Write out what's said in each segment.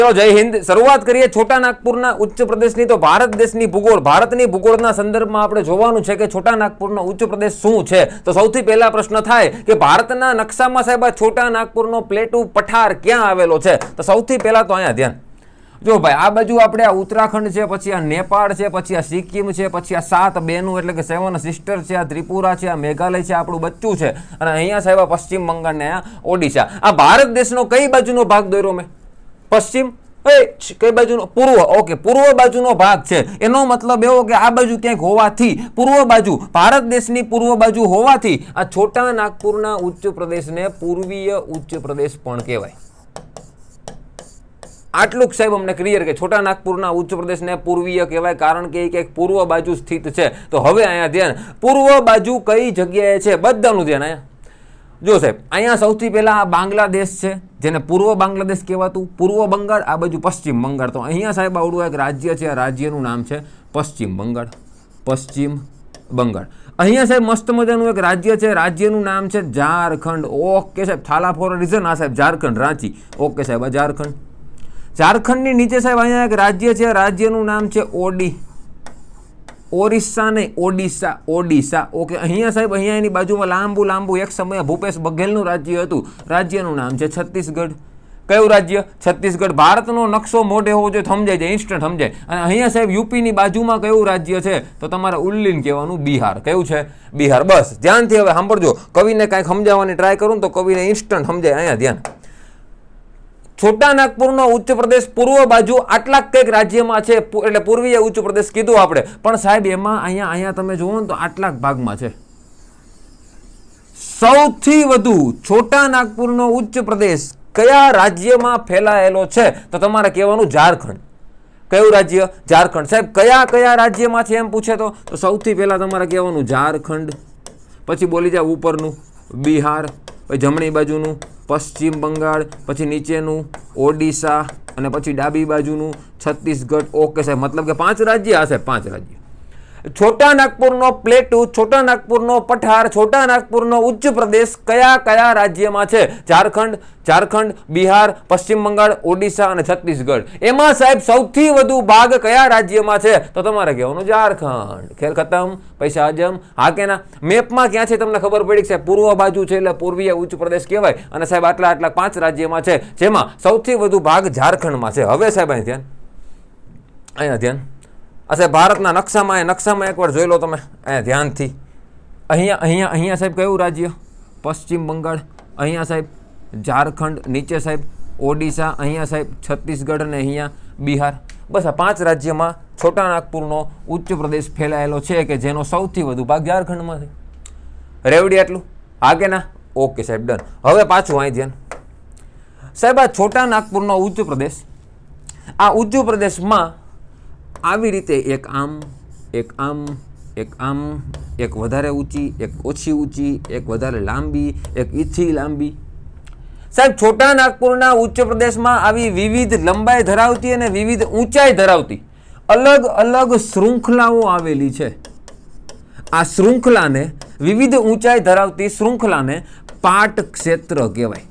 તો જય હિન્દ. શરૂઆત કરીએ છોટા નાગપુરના ઉચ્ચ પ્રદેશની. તો ભારત દેશની ભૂગોળ, ભારતની ભૂગોળના સંદર્ભમાં આપણે જોવાનું છે કે છોટા નાગપુરનો ઉચ્ચ પ્રદેશ શું છે. તો સૌથી પહેલા પ્રશ્ન થાય કે ભારતના નકશામાં સાહેબ આ છોટા નાગપુરનો પ્લેટુ પઠાર ક્યાં આવેલો છે? તો સૌથી પહેલા તો અહીંયા ધ્યાન જો ભાઈ, આ બાજુ આપણે આ ઉત્તરાખંડ છે, પછી આ નેપાળ છે, પછી આ સિક્કિમ છે, પછી આ 7 બહેનો એટલે કે 7 સિસ્ટર છે, આ ત્રિપુરા છે, આ મેઘાલય છે, આપણું બચ્ચું છે, અને અહીંયા સાહેબ આ પશ્ચિમ બંગાળ ને આ ઓડિશા. આ ભારત દેશનો કઈ બાજુનો ભાગ દોર્યો મેં? પશ્ચિમ. કઈ બાજુનો? પૂર્વ. ઓકે, પૂર્વ બાજુનો ભાગ છે. એનો મતલબ એવો કે આ બાજુ ક્યાંક હોવાથી, પૂર્વ બાજુ, ભારત દેશની પૂર્વ બાજુ હોવાથી આ છોટા નાગપુરના ઉચ્ચ પ્રદેશને પૂર્વીય ઉચ્ચ પ્રદેશ પણ કહેવાય. આટલું સાહેબ અમને ક્લિયર કે છોટા નાગપુરના ઉચ્ચ પ્રદેશને પૂર્વીય કહેવાય કારણ કે એ ક્યાંક પૂર્વ બાજુ સ્થિત છે. તો હવે અહીંયા ધ્યાન, પૂર્વ બાજુ કઈ જગ્યાએ છે બધાનું ધ્યાન. અહીંયા જો સાહેબ, અહીંયા સૌથી પહેલા આ બાંગ્લાદેશ છે, જેને પૂર્વ બાંગ્લાદેશ કહેવાતું, પૂર્વ બંગાળ, આ બાજુ પશ્ચિમ બંગાળ. તો અહીંયા સાહેબ આવડું એક રાજ્ય છે, આ રાજ્યનું નામ છે પશ્ચિમ બંગાળ. પશ્ચિમ બંગાળ. અહીંયા સાહેબ મસ્ત મજાનું એક રાજ્ય છે, રાજ્યનું નામ છે ઝારખંડ. ઓકે સાહેબ, થાલા ફોર અ રીઝન. આ સાહેબ ઝારખંડ, રાંચી. ઓકે સાહેબ, આ ઝારખંડ. ઝારખંડની નીચે સાહેબ અહીંયા એક રાજ્ય છે, રાજ્યનું નામ છે ઓરિસ્સા નહીં, ઓડિશા. ઓડિશા. ઓકે, અહીંયા સાહેબ, અહીંયા એની બાજુમાં લાંબુ લાંબુ એક સમયે ભૂપેશ બઘેલનું રાજ્ય હતું, રાજ્યનું નામ છે છત્તીસગઢ. કયું રાજ્ય? છત્તીસગઢ. ભારતનો નકશો મોઢે હોવો જોઈએ, સમજાય જાય, ઇન્સ્ટન્ટ સમજાય. અને અહીંયા સાહેબ યુપીની બાજુમાં કયું રાજ્ય છે? તો તમારે ઉલ્લીન કહેવાનું, બિહાર. કયું છે? બિહાર. બસ ધ્યાનથી હવે સાંભળજો. કવિને કાંઈક સમજાવવાની ટ્રાય કરું ને તો કવિને ઇન્સ્ટન્ટ સમજાય. અહીંયા ધ્યાન, છોટા નાગપુરનો ઉચ્ચ પ્રદેશ પૂર્વ બાજુ આટલા કંઈક રાજ્યમાં છે, એટલે પૂર્વીય ઉચ્ચ પ્રદેશ કીધું આપણે. પણ સાહેબ એમાં અહીંયા તમે જુઓ ને તો આટલા ભાગમાં છે. સૌથી વધુ છોટા નાગપુરનો ઉચ્ચ પ્રદેશ કયા રાજ્યમાં ફેલાયેલો છે? તો તમારે કહેવાનું ઝારખંડ. કયું રાજ્ય? ઝારખંડ. સાહેબ કયા કયા રાજ્યમાં છે એમ પૂછે તો સૌથી પહેલા તમારે કહેવાનું ઝારખંડ, પછી બોલી જાય ઉપરનું બિહાર, પછી જમણી બાજુનું પશ્ચિમ બંગાળ, પછી નીચેનું ઓડિશા, અને પછી ડાબી બાજુનું છત્તીસગઢ. ઓકે સાહેબ, મતલબ કે 5 રાજ્ય હશે. 5 રાજ્ય. છોટા નાગપુરનો પ્લેટુ, છોટા નાગપુરનો પઠાર, છોટા નાગપુરનો ઉચ્ચ પ્રદેશ કયા કયા રાજ્યમાં છે? ઝારખંડ, બિહાર, પશ્ચિમ બંગાળ, ઓડિશા અને છત્તીસગઢ. એમાં સાહેબ સૌથી વધુ ભાગ કયા રાજ્યમાં છે? તો તમારે કહેવાનું ઝારખંડ. ખેલ ખતમ, પૈસા હજમ. હા કે ના? મેપમાં ક્યાં છે તમને ખબર પડી છે? પૂર્વ બાજુ છે એટલે પૂર્વીય ઉચ્ચ પ્રદેશ કહેવાય. અને સાહેબ આટલા 5 રાજ્યમાં છે, જેમાં સૌથી વધુ ભાગ ઝારખંડમાં છે. હવે સાહેબ અહીંયા ધ્યાન, સાહેબ ભારતના નકશામાં એકવાર જોઈ લો તમે અહીંયા ધ્યાનથી. અહીંયા સાહેબ કયું રાજ્ય? પશ્ચિમ બંગાળ. અહીંયા સાહેબ ઝારખંડ, નીચે સાહેબ ઓડિશા, અહીંયા સાહેબ છત્તીસગઢ અને અહીંયા બિહાર. બસ આ 5 રાજ્યમાં છોટા નાગપુરનો ઉચ્ચ પ્રદેશ ફેલાયેલો છે કે જેનો સૌથી વધુ ભાગ ઝારખંડમાં છે. રેવડી આટલું? હા કે ના? ઓકે સાહેબ, ડન. હવે પાછું અહીં ધ્યાન. સાહેબ આ છોટા નાગપુરનો ઉચ્ચ પ્રદેશ, આ ઉચ્ચ પ્રદેશમાં આવી રીતે એક આમ, એક આમ, એક આમ, એક વધારે ઊંચી, એક ઓછી ઊંચી, એક વધારે લાંબી, એક ઈથી લાંબી. સાહેબ છોટા નાગપુરના ઉચ્ચ પ્રદેશમાં આવી વિવિધ લંબાઈ ધરાવતી અને વિવિધ ઊંચાઈ ધરાવતી અલગ અલગ શૃંખલાઓ આવેલી છે. આ શૃંખલાને, વિવિધ ઊંચાઈ ધરાવતી શૃંખલાને પાટ ક્ષેત્ર કહેવાય.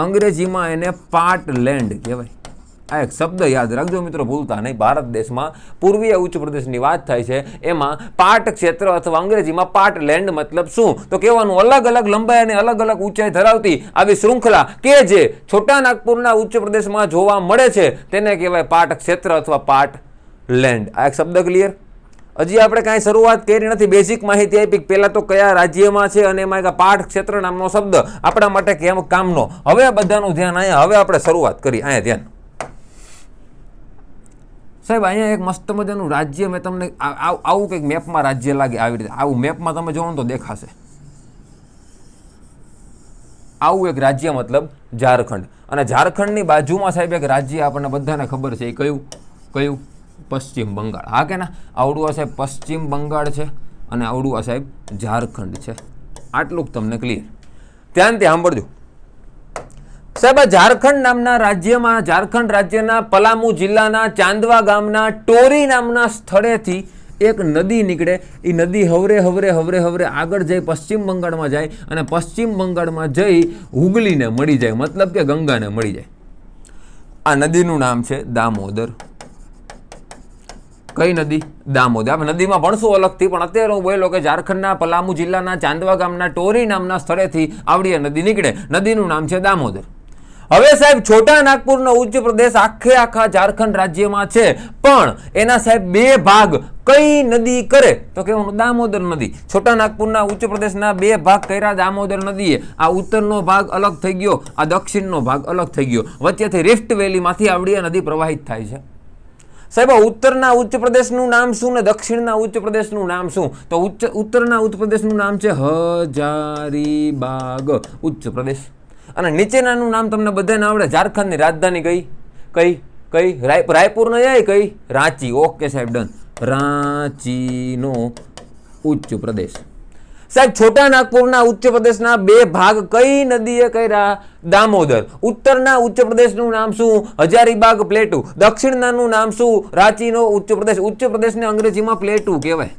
અંગ્રેજીમાં એને પાટ લેન્ડ કહેવાય. આ એક શબ્દ યાદ રાખજો મિત્રો, ભૂલતા નહીં. ભારત દેશમાં પૂર્વીય ઉચ્ચ પ્રદેશની વાત થાય છે, એમાં પાટ ક્ષેત્ર અથવા અંગ્રેજીમાં પાટ લેન્ડ મતલબ શું? તો કહેવાનું અલગ અલગ લંબાઈ અને અલગ અલગ ઊંચાઈ ધરાવતી આવી શૃંખલા કે જે છોટા નાગપુરના ઉચ્ચ પ્રદેશમાં જોવા મળે છે તેને કહેવાય પાટ ક્ષેત્ર અથવા પાટ લેન્ડ. આ એક શબ્દ ક્લિયર? હજી આપણે કાંઈ શરૂઆત કરી નથી, બેઝિક માહિતી આપી. પહેલા તો કયા રાજ્યમાં છે અને એમાં પાટ ક્ષેત્ર નામનો શબ્દ આપણા માટે કેમ કામનો. હવે બધાનું ધ્યાન અહીંયા. હવે આપણે શરૂઆત કરી. અહીંયા ધ્યાન. સાહેબ અહીંયા એક મસ્ત મજાનું રાજ્ય મેં તમને આવું કંઈક મેપમાં રાજ્ય લાગે આવી રીતે. આવું મેપમાં તમે જોવો તો દેખાશે. આવું એક રાજ્ય મતલબ ઝારખંડ. અને ઝારખંડની બાજુમાં સાહેબ એક રાજ્ય આપણને બધાને ખબર છે. એ કયું? પશ્ચિમ બંગાળ. હા કે ના? આવડું આ સાહેબ પશ્ચિમ બંગાળ છે અને આવડું આ સાહેબ ઝારખંડ છે. આટલું તમને ક્લિયર. ધ્યાનથી સાંભળજો સાહેબ. ઝારખંડ નામના રાજ્યમાં, ઝારખંડ રાજ્યના પલામુ જિલ્લાના ચાંદવા ગામના ટોરી નામના સ્થળેથી એક નદી નીકળે. એ નદી હવરે હવરે હવરે હવરે આગળ જઈ પશ્ચિમ બંગાળમાં જાય અને પશ્ચિમ બંગાળમાં જઈ હુગલીને મળી જાય, મતલબ કે ગંગાને મળી જાય. આ નદીનું નામ છે દામોદર. કઈ નદી? દામોદર. આપણે નદીમાં ભણશું અલગથી, પણ અત્યારે હું બોલ્યો કે ઝારખંડના પલામુ જિલ્લાના ચાંદવા ગામના ટોરી નામના સ્થળેથી આવડી આ નદી નીકળે. નદીનું નામ છે દામોદર. હવે સાહેબ છોટા નાગપુરનો ઉચ્ચ પ્રદેશ આખા ઝારખંડ રાજ્યમાં છે, પણ એના સાહેબ બે ભાગ કઈ નદી કરે તો કહેવાનું દામોદર નદી. છોટા નાગપુરના ઉચ્ચ પ્રદેશના બે ભાગ કર્યા દામોદર નદીએ. આ ઉત્તરનો ભાગ અલગ થઈ ગયો, આ દક્ષિણનો ભાગ અલગ થઈ ગયો. વચ્ચેથી રિફ્ટ વેલીમાંથી આવડી આ નદી પ્રવાહિત થાય છે. સાહેબ ઉત્તરના ઉચ્ચ પ્રદેશનું નામ શું ને દક્ષિણના ઉચ્ચ પ્રદેશનું નામ શું? તો ઉત્તરના ઉચ્ચ પ્રદેશનું નામ છે હજારીબાગ ઉચ્ચ પ્રદેશ. અને નીચેનાનું નામ તમને બધાને આવડે. ઝારખંડની રાજધાની કઈ રાયપુર નહીં, કઈ? રાંચી. ઓકે સાહેબ, ડન. રાંચીનો ઉચ્ચ પ્રદેશ. સાહેબ છોટા નાગપુરના ઉચ્ચ પ્રદેશના બે ભાગ કઈ નદીએ કર્યા? દામોદર. ઉત્તરના ઉચ્ચ પ્રદેશનું નામ શું? હજારીબાગ પ્લેટુ. દક્ષિણનાનું નામ શું? રાંચીનો ઉચ્ચ પ્રદેશ. ઉચ્ચ પ્રદેશને અંગ્રેજીમાં પ્લેટુ કહેવાય.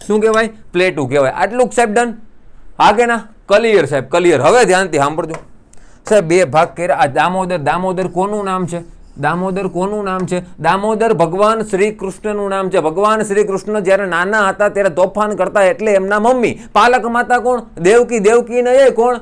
શું કહેવાય? પ્લેટુ કહેવાય. આટલું સાહેબ ડન. હા કે ના? ક્લિયર સાહેબ, ક્લિયર. હવે ધ્યાનથી સાંભળજો સાહેબ. બે ભાગ કર્યા. આ દામોદર કોનું નામ છે? દામોદર કોનું નામ છે? દામોદર ભગવાન શ્રી કૃષ્ણનું નામ છે. ભગવાન શ્રી કૃષ્ણ જ્યારે નાના હતા ત્યારે તોફાન કરતા એટલે એમના મમ્મી પાલક માતા કોણ? દેવકી ને એ કોણ?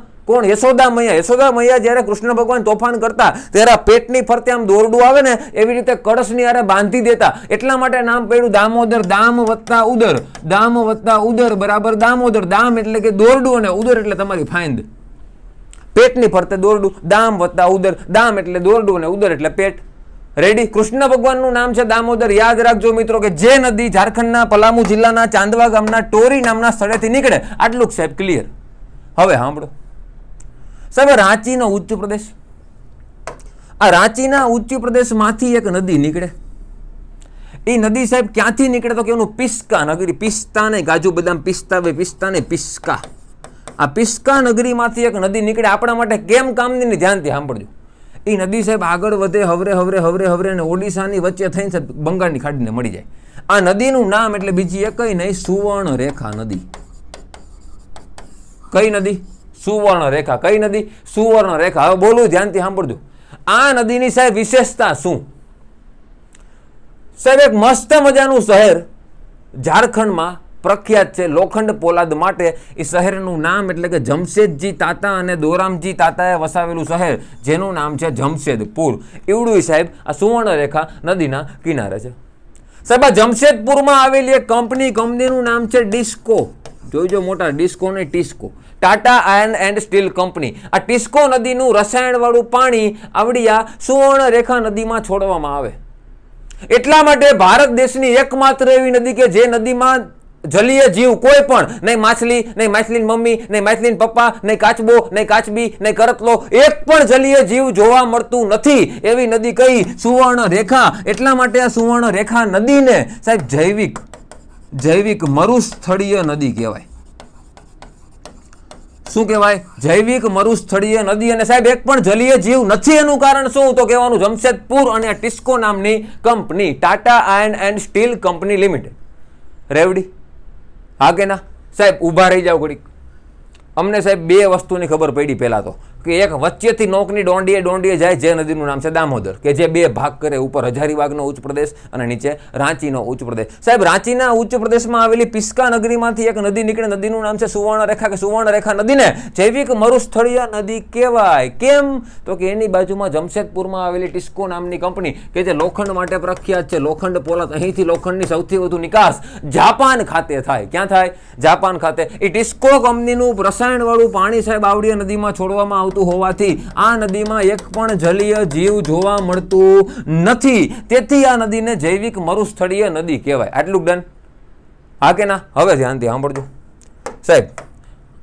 યશોદા મૈયા જ્યારે કૃષ્ણ ભગવાન તોફાન કરતા ત્યારે પેટની ફરતે આમ દોરડું આવે ને એવી રીતે કળશની આરે બાંધી દેતા. એટલા માટે નામ પડ્યું દામોદર. દામ વત્તા ઉદર બરાબર દામોદર. દામ એટલે કે દોરડું અને ઉદર એટલે તમારી ફાઇંદ. પેટની ફરતે દોરડું. દામ વત્તા ઉદર. દામ એટલે દોરડું અને ઉદર એટલે પેટ. રેડી? કૃષ્ણ ભગવાનનું નામ છે દામોદર. યાદ રાખજો મિત્રો કે જે નદી ઝારખંડના પલામુ જિલ્લાના ચાંદવા ગામના ટોરી નામના સ્થળેથી નીકળે. આટલું સાહેબ ક્લિયર. હવે સાંભળો સાહેબ, રાંચીનો ઉચ્ચ પ્રદેશ. આ રાંચીના ઉચ્ચ પ્રદેશમાંથી એક નદી નીકળે. એ નદી સાહેબ ક્યાંથી નીકળે તો કે એનું પિસ્કા નગરી. પિસ્તા નહીં, કાજુ બદામ પિસ્તા નહીં, પિસ્કા. આ પિસ્કા નગરીમાંથી એક નદી નીકળે. આપણા માટે કેમ કામની? ધ્યાનથી સાંભળજો. એ નદી સાહેબ આગળ વધે, હવરે અને ઓડિશાની વચ્ચે થઈને સાહેબ બંગાળની ખાડીને મળી જાય. આ નદીનું નામ એટલે બીજી એક કઈ નહીં, સુવર્ણરેખા નદી. કઈ નદી? સુવર્ણરેખા. કઈ નદી? સુવર્ણરેખા. હવે બોલું, ધ્યાનથી સાંભળજો. આ નદીની સાહેબ વિશેષતા શું? સાહેબ એક મસ્ત મજાનું શહેર ઝારખંડમાં પ્રખ્યાત છે લોખંડ પોલાદ માટે. એ શહેરનું નામ એટલે કે જમશેદજી તાતા અને દોરામજી તાતાએ વસાવેલું શહેર જેનું નામ છે જમશેદપુર. એવડું સાહેબ આ સુવર્ણરેખા નદીના કિનારે છે. સાહેબ આ જમશેદપુરમાં આવેલી એક કંપનીનું નામ છે ડિસ્કો. જોઈજો મોટા, ડિસ્કો ને TISCO. Tata iron and steel company. આ ટિસ્કો નદીનું રસાયણવાળું પાણી આવડી આ સુવર્ણરેખા નદીમાં છોડવામાં આવે. એટલા માટે ભારત દેશની એકમાત્ર એવી નદી કે જે નદીમાં જલીય જીવ કોઈ પણ નહીં, માછલી નહીં, માછલીની મમ્મી નહીં, માછલીના પપ્પા નહીં, કાચબો નહીં, કાચબી નહીં, કરતલો, એક પણ જલીય જીવ જોવા મળતું નથી એવી નદી કઈ? સુવર્ણરેખા. એટલા માટે આ સુવર્ણરેખા નદીને સાહેબ જૈવિક મરુસ્થળીય નદી કહેવાય. શું કહેવાય? જૈવિક મરુસ્થળીય નદી. અને સાહેબ એક પણ જલીય જીવ નથી. એનું કારણ શું? તો કહેવાનું જમશેદપુર અને આ ટિસ્કો નામની company, Tata iron and steel company limited. રેવડી? હા કે ના? સાહેબ ઊભા રહી જાઓ ઘડીક. અમને સાહેબ બે વસ્તુની ખબર પડી. પહેલા તો કે એક વચ્ચેથી નોકની દોંડીએ જાય જે નદીનું નામ છે દામોદર, કે જે બે ભાગ કરે, ઉપર હજારીબાગનો ઉચ્ચ પ્રદેશ અને નીચે રાંચીનો ઉચ્ચ પ્રદેશ. સાહેબ રાંચીના ઉચ્ચ પ્રદેશમાં આવેલી પિસ્કા નગરીમાંથી એક નદી નીકળે. નદીનું નામ છે સુવર્ણરેખા. કે સુવર્ણરેખા નદીને જૈવિક મરુસ્થળીય નદી કહેવાય. કેમ? તો કે એની બાજુમાં જમશેદપુરમાં આવેલી ટિસ્કો નામની કંપની કે જે લોખંડ માટે પ્રખ્યાત છે, લોખંડ પોલાદ. અહીંથી લોખંડની સૌથી વધુ નિકાસ જાપાન ખાતે થાય. ક્યાં થાય? જાપાન ખાતે. એ ટિસ્કો કંપનીનું રસાયણવાળું પાણી સાહેબ આવડી નદીમાં છોડવામાં હોવાથી આ નદીમાં એક પણ જલીય જીવ જોવા મળતું નથી. તેથી આ નદીને જૈવિક મરુસ્થળીય નદી કહેવાય. આટલું ડન? હા કે ના? હવે ધ્યાનથી સાંભળજો સાહેબ.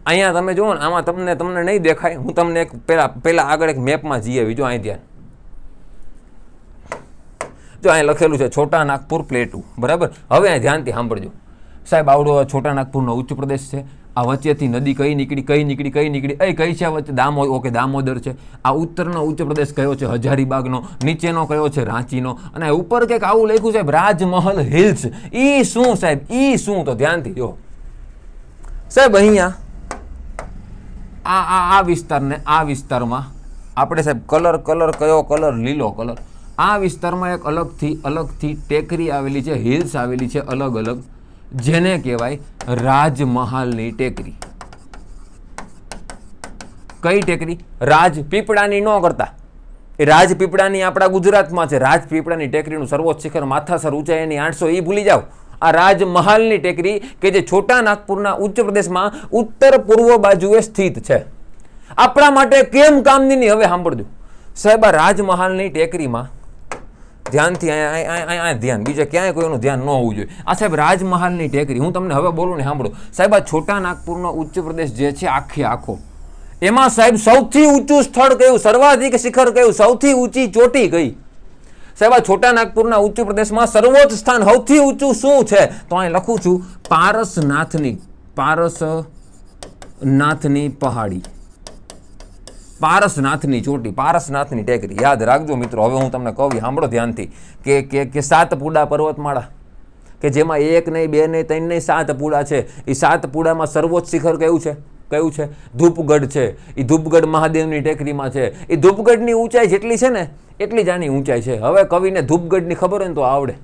અહીંયા તમે જુઓ ને, આમાં તમને નહીં દેખાય. હું તમને એક પહેલા આગળ એક મેપમાં જઈ આવી. જો અહીં ધ્યાન, જો અહીં લખેલું છે છોટા નાગપુર પ્લેટુ. બરાબર? હવે અહીં ધ્યાનથી સાંભળજો સાહેબ. આવડો છોટા નાગપુરનો ઉચ્ચ પ્રદેશ છે. આ વચ્ચેથી નદી કઈ નીકળી? કઈ છે વચ્ચે? દામોદર છે. આ ઉત્તરનો ઉચ્ચ પ્રદેશ કયો છે? હજારીબાગનો. નીચેનો કયો છે? રાંચીનો. અને ઉપર કંઈક આવું લખ્યું સાહેબ, રાજમહલ હિલ્સ. ઈ શું સાહેબ? ઈ શું? તો ધ્યાનથી જો સાહેબ. અહીંયા આ વિસ્તારમાં આપણે સાહેબ કલર કયો કલર? લીલો કલર. આ વિસ્તારમાં એક અલગથી ટેકરી આવેલી છે, હિલ્સ આવેલી છે અલગ અલગ, જેને કહેવાય રાજમહાલની ટેકરી. કઈ ટેકરી? રાજપીપળાની ન કરતા, એ રાજપીપળાની આપણા ગુજરાતમાં છે. રાજપીપળાની ટેકરીનું સર્વોચ્ચ શિખર માથાસર ઊંચાઈ એની 800, એ ભૂલી જાઓ. આ રાજમહાલની ટેકરી કે જે છોટા નાગપુરના ઉચ્ચ પ્રદેશમાં ઉત્તર પૂર્વ બાજુએ સ્થિત છે. આપણા માટે કેમ કામની નહીં? હવે સાંભળજો સાહેબ, આ રાજમહાલની ટેકરીમાં ધ્યાનથી અહીંયા ધ્યાન, બીજે ક્યાંય કોઈનું ધ્યાન ન હોવું જોઈએ. આ સાહેબ રાજમહાલની ટેકરી, હું તમને હવે બોલું ને સાંભળો સાહેબ. આ છોટા નાગપુરનો ઉચ્ચ પ્રદેશ જે છે આખો, એમાં સાહેબ સૌથી ઊંચું સ્થળ કયું? સર્વાધિક શિખર કયું? સૌથી ઊંચી ચોટી કઈ? સાહેબ આ છોટા નાગપુરના ઉચ્ચ પ્રદેશમાં સર્વોચ્ચ સ્થાન સૌથી ઊંચું શું છે? તો અહીં લખું છું પારસનાથની પહાડી, પારસનાથની ચોટી, પારસનાથની ટેકરી. યાદ રાખજો મિત્રો. હવે હું તમને કહું, સાંભળો ધ્યાનથી, કે સાતપુડા પર્વતમાળા, કે જેમાં 1 નહીં 2 નહીં 3 નહીં 7 પુડા છે. એ 7 પુડામાં સર્વોચ્ચ શિખર કયું છે? ધૂપગઢ છે. એ ધૂપગઢ મહાદેવની ટેકરીમાં છે. એ ધૂપગઢની ઊંચાઈ જેટલી છે ને એટલી જ આની ઊંચાઈ છે. હવે કવિને ધૂપગઢની ખબર હોય ને તો આવડે.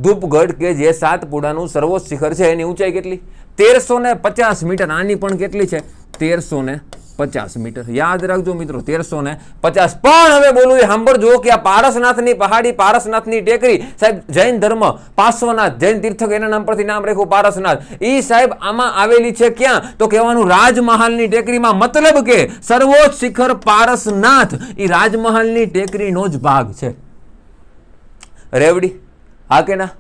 ધૂપગઢ કે જે 7 પુડાનું સર્વોચ્ચ શિખર છે એની ઊંચાઈ કેટલી? 1350 મીટર. આની પણ કેટલી છે? 1350 મીટર. યાદ રાખજો મિત્રો, 1350. પણ હવે બોલું એ સાંભળજો કે આ પારસનાથની પહાડી, પારસનાથની ટેકરી સાહેબ, જૈન ધર્મ પાર્શ્વનાથ, જૈન તીર્થક એના નામ પરથી નામ રાખ્યું પારસનાથ. એ સાહેબ આમાં આવેલી છે ક્યાં? તો કહેવાનું રાજમહાલની ટેકરીમાં. મતલબ કે સર્વોચ્ચ શિખર પારસનાથ એ રાજમહાલની ટેકરીનો જ ભાગ છે. રેવડી? હા કે ના?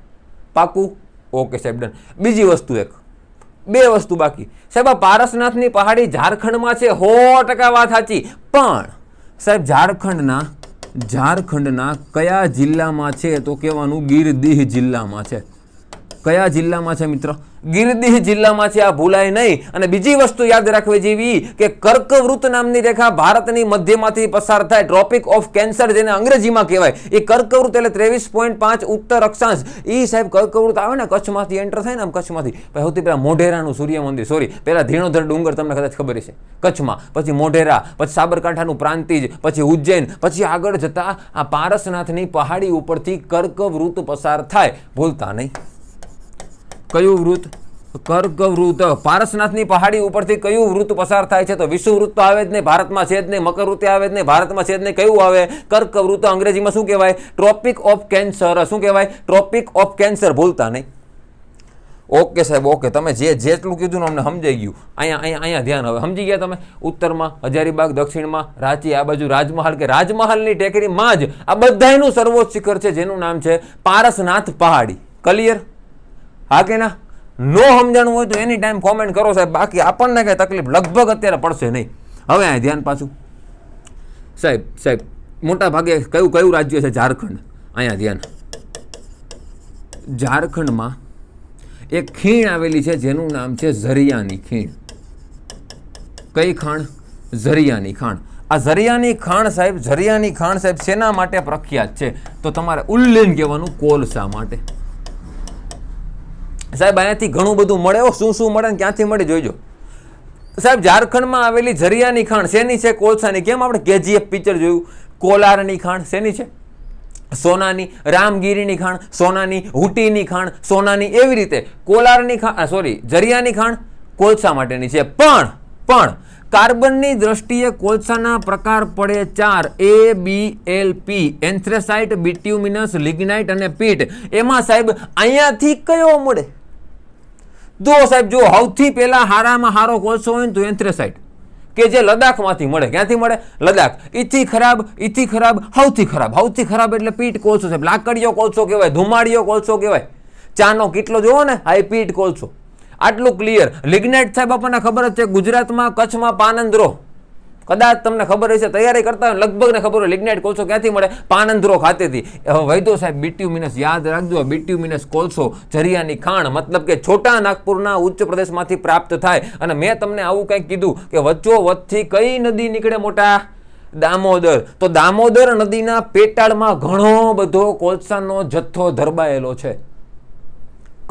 પાકું? ઓકે સાહેબ, ડન. બીજી વસ્તુ, 2 વસ્તુ બાકી સાહેબ. આ પારસનાથની પહાડી ઝારખંડમાં છે, 100% વાત સાચી. પણ સાહેબ ઝારખંડના કયા જિલ્લામાં છે? તો કહેવાનું ગિરદીહ જિલ્લામાં છે. કયા જિલ્લામાં છે મિત્ર? ગિરદીહ જિલ્લામાં છે. આ ભૂલાય નહીં. અને બીજી વસ્તુ યાદ રાખવી જેવી કે કર્કવૃત નામની રેખા ભારતની મધ્યમાંથી પસાર થાય, ટ્રોપિક ઓફ કેન્સર જેને અંગ્રેજીમાં કહેવાય. એ કર્કવૃત એટલે 23.5 ઉત્તર અક્ષાંશ. એ સાહેબ કર્કવૃત આવે ને કચ્છમાંથી એન્ટર થાય ને, આમ કચ્છમાંથી સૌથી પહેલા મોઢેરાનું સૂર્ય મંદિર, પહેલા ધીણોધર ડુંગર, તમને કદાચ ખબર છે કચ્છમાં, પછી મોઢેરા, પછી સાબરકાંઠાનું પ્રાંતિજ, પછી ઉજ્જૈન, પછી આગળ જતા આ પારસનાથની પહાડી ઉપરથી કર્કવૃત પસાર થાય. ભૂલતા નહીં. કયું વૃત? કર્કવૃત. પારસનાથની પહાડી ઉપરથી કયું વૃત પસાર થાય છે? તો વિષુવવૃત્ત તો આવે જ નહીં, ભારતમાં છે જ નહીં. મકરવૃત્તિ આવે જ નહીં, ભારતમાં છે જ નહીં. કયું આવે? કર્કવૃત્ત. અંગ્રેજીમાં શું કહેવાય? Tropic of cancer. શું કહેવાય? Tropic of cancer. ભૂલતા નહીં. ઓકે સાહેબ, ઓકે. તમે જેટલું કીધું ને અમને સમજાઈ ગયું. અહીંયા ધ્યાન. હવે સમજી ગયા તમે? ઉત્તરમાં હજારીબાગ, દક્ષિણમાં રાંચી, આ બાજુ રાજમહાલ, કે રાજમહાલની ટેકરીમાં જ આ બધાયનું સર્વોચ્ચ શિખર છે જેનું નામ છે પારસનાથ પહાડી. ક્લિયર? હા કે ના? નો સમજાણું હોય તો એની ટાઈમ કોમેન્ટ કરો સાહેબ. બાકી આપણને કઈ તકલીફ લગભગ અત્યારે પડશે નહીં. હવે આ ધ્યાન પાછું સાહેબ મોટા ભાગે કયું રાજ્ય છે? ઝારખંડ. અહીંયા ધ્યાન. ઝારખંડમાં એક ખીણ આવેલી છે જેનું નામ છે ઝરિયાની ખીણ. કઈ ખાણ? ઝરિયાની ખાણ. આ ઝરિયાની ખાણ સાહેબ શેના માટે પ્રખ્યાત છે? તો તમારે ઉલ્લેન કહેવાનું કોલસા માટે. સાહેબ અહીંયાથી ઘણું બધું મળે. શું મળે ને ક્યાંથી મળે જોઈજો સાહેબ. ઝારખંડમાં આવેલી ઝરિયાની ખાણ શેની છે? કોલસાની. કેમ આપણે KGF પિક્ચર જોયું? કોલારની ખાણ શેની છે? સોનાની. રામગીરીની ખાણ સોનાની, હુટીની ખાણ સોનાની. એવી રીતે કોલારની ખાણ, ઝરિયાની ખાણ કોલસા માટેની છે. પણ કાર્બનની દ્રષ્ટિએ કોલસાના પ્રકાર પડે 4: ABLP, એન્થ્રેસાઇટ, બિટ્યુમિનસ, લિગ્નાઇટ અને પીટ. એમાં સાહેબ અહીંયાથી કયો મળે? જો સાહેબ, જો સૌથી પહેલા હારામાં હારો કોલસો હોય ને તો એન્થ્રેસાઇટ, કે જે લદ્દાખમાંથી મળે. ક્યાંથી મળે? લદ્દાખ. ઈથી ખરાબ, સૌથી ખરાબ એટલે પીટ કોલસો સાહેબ. લાકડીયો કોલસો કહેવાય, ધુમાડીયો કોલસો કહેવાય. ચાનો કેટલો જોવો ને, આ પીટ કોલસો. આટલું ક્લિયર. લિગ્નાઇટ સાહેબ આપણને ખબર જ છે, ગુજરાતમાં કચ્છમાં પાનંદરો. કદાચ તમને ખબર હશે, તૈયારી કરતા હોય લગભગ ને ખબર હોય લિગ્નાઇટ કોલસો ક્યાંથી મળે? પાનંદરો ખાતેથી. હવે વૈદો સાહેબ બિટ્યુમિનસ. યાદ રાખજો, બિટ્યુમિનસ કોલસો ઝરિયાની ખાણ, મતલબ કે છોટા નાગપુરના ઉચ્ચ પ્રદેશમાંથી પ્રાપ્ત થાય. અને મેં તમને આવું કંઈક કીધું કે વચ્ચોવચ્ચથી કઈ નદી નીકળે મોટા? દામોદર. તો દામોદર નદીના પેટાળમાં ઘણો બધો કોલસાનો જથ્થો ધરબાયેલો છે.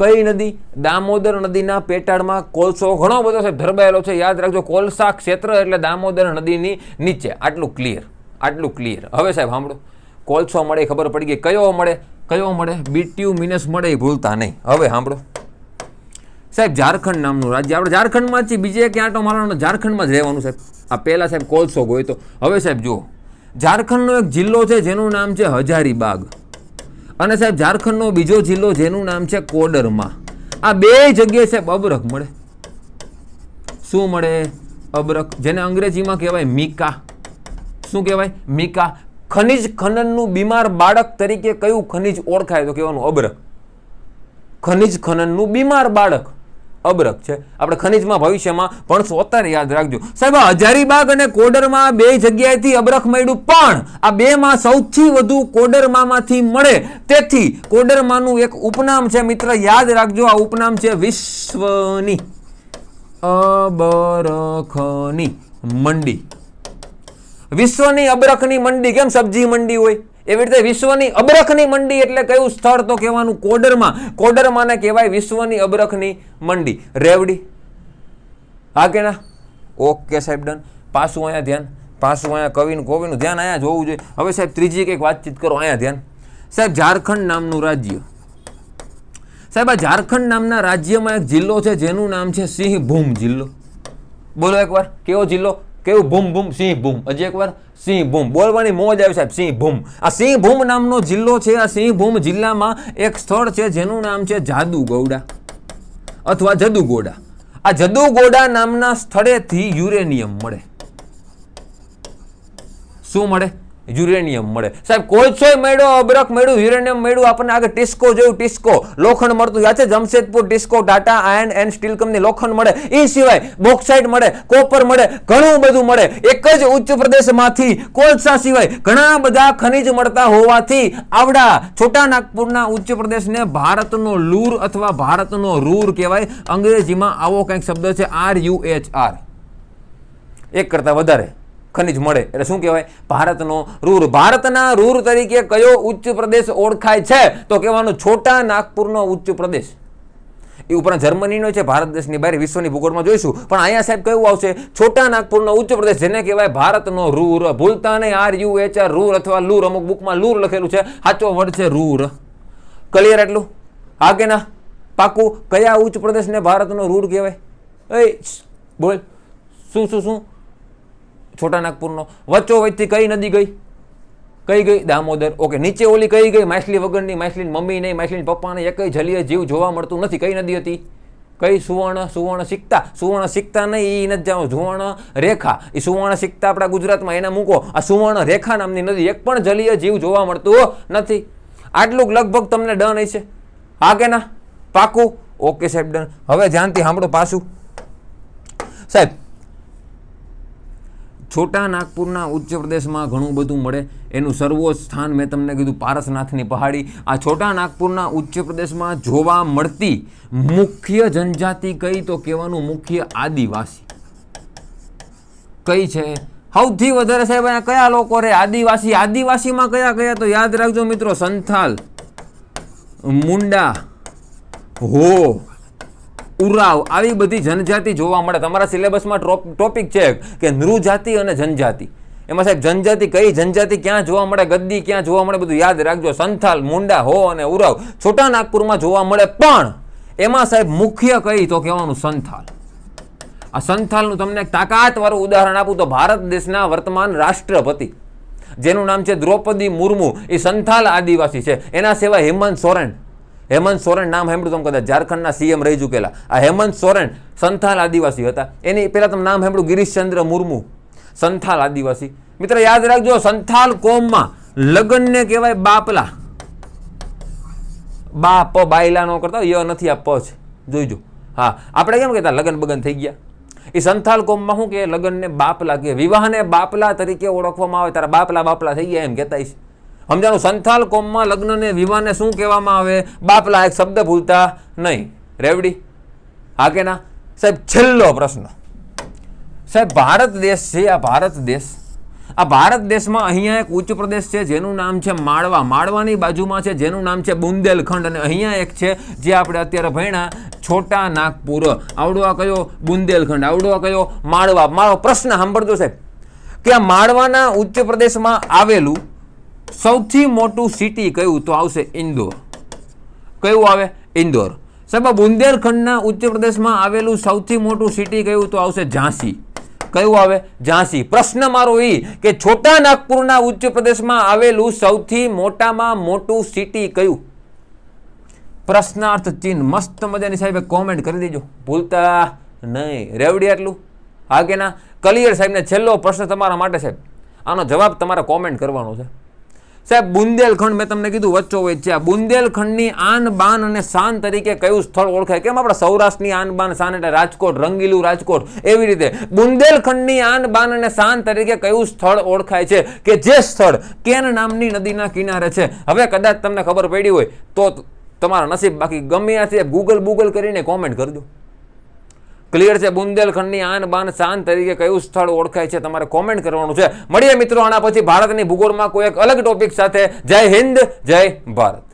કઈ નદી? દામોદર નદીના પેટાળમાં કોલસો ઘણો બધો સાહેબ ધરબાયેલો છે. યાદ રાખજો, કોલસા ક્ષેત્ર એટલે દામોદર નદીની નીચે. આટલું ક્લિયર, આટલું ક્લિયર. હવે સાહેબ સાંભળો, કોલસો મળે ખબર પડી ગઈ. કયો મળે? બિટ્યુમિનસ મળે, એ ભૂલતા નહીં. હવે સાંભળો સાહેબ, ઝારખંડ નામનું રાજ્ય. આપણે ઝારખંડમાં જ છીએ, બીજે ક્યાં તો મારવાનો, ઝારખંડમાં જ રહેવાનું સાહેબ. આ પહેલા સાહેબ કોલસો ગોઈતો. હવે સાહેબ જુઓ, ઝારખંડનો એક જિલ્લો છે જેનું નામ છે હજારીબાગ, અને સાહેબ ઝારખંડનો બીજો જિલ્લો જેનું નામ છે કોડરમાં. આ બે જગ્યાએ સાહેબ અબરખ મળે. શું મળે? અબરખ, જેને અંગ્રેજીમાં કહેવાય મીકા. શું કહેવાય? મીકા. ખનિજ ખનનનું બીમાર બાળક તરીકે કયું ખનિજ ઓળખાય? તો કહેવાનું અબરખ. ખનિજ ખનનનું બીમાર બાળક અબરખ છે. આપણે ખનિજમાં ભવિષ્યમાં ભણશું, અત્યારે યાદ રાખજો સાહેબ. હજારીબાગ અને કોડરમાં બે જગ્યાએથી અબરખ મળ્યું, પણ આ બેમાં સૌથી વધુ કોડરમામાંથી મળે. તેથી કોડરમાનું એક ઉપનામ છે મિત્ર, યાદ રાખજો. આ ઉપનામ છે વિશ્વની અબરખની મંડી. વિશ્વની અબરખની મંડી. કેમ સબ્જી મંડી હોય એવી રીતે વિશ્વની અબરખની મંડી એટલે કયું સ્થળ? તો કહેવાનું કોડરમાં. કોડરમાને કહેવાય વિશ્વની અબરખની મંડી. રેવડી. હા કે ના? ઓકે સાહેબ, ડન. પાછું અહીંયા ધ્યાન, પાછું અહીંયા કોવીનું ધ્યાન અહીંયા જોવું જોઈએ. હવે સાહેબ ત્રીજી કંઈક વાતચીત કરો, અહીંયા ધ્યાન. સાહેબ ઝારખંડ નામનું રાજ્ય. સાહેબ આ ઝારખંડ નામના રાજ્યમાં એક જિલ્લો છે જેનું નામ છે સિંહભૂમ જિલ્લો. બોલો એકવાર, કેવો જિલ્લો? કેવું? ભૂમ. સિંહભૂમ. હજી એકવાર, સિંહભૂમ. બોલવાની મોજ આવી સાહેબ, સિંહભૂમ. આ સિંહભૂમ નામનો જિલ્લો છે. આ સિંહભૂમ જિલ્લામાં એક સ્થળ છે જેનું નામ છે જાદુગોડા અથવા જદુગોડા. આ જદુગોડા નામના સ્થળેથી યુરેનિયમ મળે. શું મળે? યુરેનિયમ મળે સાહેબ. કોલસો મળ્યો, અબરખ મળ્યું, યુરેનિયમ મળ્યું. આપણને આગળ ટિસ્કો જોયું, ટિસ્કો લોખંડ મળતું યાદ છે? Jamshedpur TISCO Tata iron and steel company લોખંડ મળે. એ સિવાય બોક્સાઇટ મળે, કોપર મળે, ઘણું બધું મળે. એક જ ઉચ્ચ પ્રદેશમાંથી કોલસા સિવાય ઘણા બધા ખનિજ મળતા હોવાથી આવડા છોટા નાગપુરના ઉચ્ચ પ્રદેશને ભારતનો લૂર અથવા ભારતનો રૂર કહેવાય. અંગ્રેજીમાં આવો કંઈક શબ્દ છે, RUHR. એક કરતા વધારે ખનિજ મળે એટલે શું કહેવાય? ભારતનો રૂર. ભારતના રૂર તરીકે કયો ઉચ્ચ પ્રદેશ ઓળખાય છે? તો કહેવાનું છોટા નાગપુરનો ઉચ્ચ પ્રદેશ. એ ઉપરાંત જર્મનીનો છે, ભારત દેશની બહાર વિશ્વની ભૂગોળમાં જોઈશું, પણ અહીંયા સાહેબ કયું આવશે? છોટા નાગપુરનો ઉચ્ચ પ્રદેશ, જેને કહેવાય ભારતનો રૂર. ભૂલતા નહીં, RUHR, રૂર અથવા લૂર. અમુક બુકમાં લૂર લખેલું છે, સાચો વર્ડ છે રૂર. ક્લિયર એટલું? હા કે ના? પાકું. કયા ઉચ્ચ પ્રદેશને ભારતનો રૂર કહેવાય? એ બોલ, શું? છોટા નાગપુરનો. વચ્ચોવચ્ચથી કઈ નદી ગઈ? કઈ ગઈ? દામોદર. ઓકે. નીચે ઓલી કઈ ગઈ? માછલી વગરની. માછલી મમ્મી નહીં, માછલી પપ્પા નહીં, એકય જલીય જીવ જોવા મળતું નથી. કઈ નદી હતી? કઈ? સુવર્ણ સિક્તા નહીં, એ નથી જાણો. સુવર્ણ રેખા. એ સુવર્ણ સિક્તા આપણા ગુજરાતમાં, એને મૂકો. આ સુવર્ણ રેખા નામની નદી, એક પણ જલીય જીવ જોવા મળતું નથી. આટલું લગભગ તમને ડન હશે. હા કે ના? પાકું. ઓકે સાહેબ, ડન. હવે ધ્યાનથી સાંભળો પાછું સાહેબ. છોટા નાગપુરના ઉચ્ચ પ્રદેશમાં ઘણું બધું મળે. એનું સર્વોચ્ચ સ્થાન મેં તમને કીધું, પારસનાથની પહાડી. આ છોટા નાગપુરના ઉચ્ચ પ્રદેશમાં જોવા મળતી મુખ્ય જનજાતિ કઈ? તો કહેવાનું મુખ્ય આદિવાસી. કઈ છે? સૌથી વધારે સાહેબ અહીંયા કયા લોકો રે? આદિવાસી. આદિવાસીમાં કયા? તો યાદ રાખજો મિત્રો, સંથાલ, મુંડા, હો, ઉરાવ, આવી બધી જનજાતિ જોવા મળે. તમારા સિલેબસમાં ટોપિક છે કે નૃજાતિ અને જનજાતિ. એમાં સાહેબ જનજાતિ કઈ? જનજાતિ ક્યાં જોવા મળે? ગદ્દી ક્યાં જોવા મળે? બધું યાદ રાખજો. સંથાલ, મુંડા, હો અને ઉરાવ છોટા નાગપુરમાં જોવા મળે. પણ એમાં સાહેબ મુખ્ય કઈ? તો કહેવાનું સંથાલ. આ સંથાલનું તમને એક તાકાતવાળું ઉદાહરણ આપું તો ભારત દેશના વર્તમાન રાષ્ટ્રપતિ જેનું નામ છે દ્રૌપદી મુર્મુ, એ સંથાલ આદિવાસી છે. એના સિવાય હેમંત સોરેન નામ સાંભળ્યું તમે કદાચ, ઝારખંડના CM રહી ચૂકેલા. આ હેમંત સોરેન સંથાલ આદિવાસી હતા. એની પહેલા તમે નામ સાંભળ્યું ગિરીશચંદ્ર મુર્મુ, સંથાલ આદિવાસી. મિત્ર યાદ રાખજો, સંથાલ કોમમાં લગ્નને કહેવાય બાપલા. બાપ બાયલા નો કરતા, ય નથી, આ પ છે, જોઈજો. હા, આપણે કેમ કહેતા લગ્ન બગન થઈ ગયા? એ સંથાલ કોમમાં શું કે લગ્નને બાપલા કે, વિવાહને બાપલા તરીકે ઓળખવામાં આવે. તારા બાપલા થઈ ગયા એમ કહેતા છે. સમજાણું? સંથાલ કોમમાં લગ્નને વિવાહને શું કહેવામાં આવે? બાપલા. એક શબ્દ ભૂલતા નહીં. રેવડી? હા કે ના? સાહેબ છેલ્લો પ્રશ્ન. સાહેબ ભારત દેશ છે, આ ભારત દેશ આ ભારત દેશમાં અહીંયા એક ઉચ્ચ પ્રદેશ છે જેનું નામ છે માળવા, માળવાની બાજુમાં છે જેનું નામ છે બુંદેલખંડ, અને અહીંયા એક છે જે આપણે અત્યારે ભણ્યા છોટા નાગપુર. આવડો આ કયો બુંદેલખંડ, આવડો આ કયો માળવા. મારો પ્રશ્ન સાંભળજો સાહેબ કે આ માળવાના ઉચ્ચ પ્રદેશમાં આવેલું સૌથી મોટું સિટી કયું? તો આવશે ઇન્દોર. કયું આવે? ઇન્દોર. સાહેબ આ બુંદેલખંડના ઉચ્ચ પ્રદેશમાં આવેલું સૌથી મોટું સિટી કયું? તો આવશે ઝાંસી. કયું આવે? ઝાંસી. પ્રશ્ન મારો એ કે છોટા નાગપુરના ઉચ્ચ પ્રદેશમાં આવેલું સૌથી મોટામાં મોટું સિટી કયું? પ્રશ્નાર્થ ચિહ્ન મસ્ત મજાની સાહેબ કોમેન્ટ કરી દેજો, ભૂલતા નહીં. રેવડી આટલું? હા કે ના? ક્લિયર સાહેબ ને છેલ્લો પ્રશ્ન તમારા માટે સાહેબ, આનો જવાબ તમારે કોમેન્ટ કરવાનો છે સાહેબ. બુંદેલખંડ મેં તમને કીધું વચ્ચોવચ્ચ છે. આ બુંદેલખંડની આન બાન અને શાન તરીકે કયું સ્થળ ઓળખાય? કેમ આપણા સૌરાષ્ટ્રની આન બાન શાન એટલે રાજકોટ, રંગીલું રાજકોટ, એવી રીતે બુંદેલખંડની આન બાન અને શાન તરીકે કયું સ્થળ ઓળખાય છે કે જે સ્થળ કેન નામની નદીના કિનારે છે? હવે કદાચ તમને ખબર પડી હોય તો તમારા નસીબ, બાકી ગમે ત્યાંથી ગૂગલ કરીને કોમેન્ટ કરજો. ક્લિયર છે? બુંદેલખંડની આન બાન શાન તરીકે કયું સ્થળ ઓળખાય છે તમારે કોમેન્ટ કરવાનું છે. મળીએ મિત્રો આના પછી ભારતની ભૂગોળમાં કોઈ એક અલગ ટોપિક સાથે. જય હિન્દ, જય ભારત.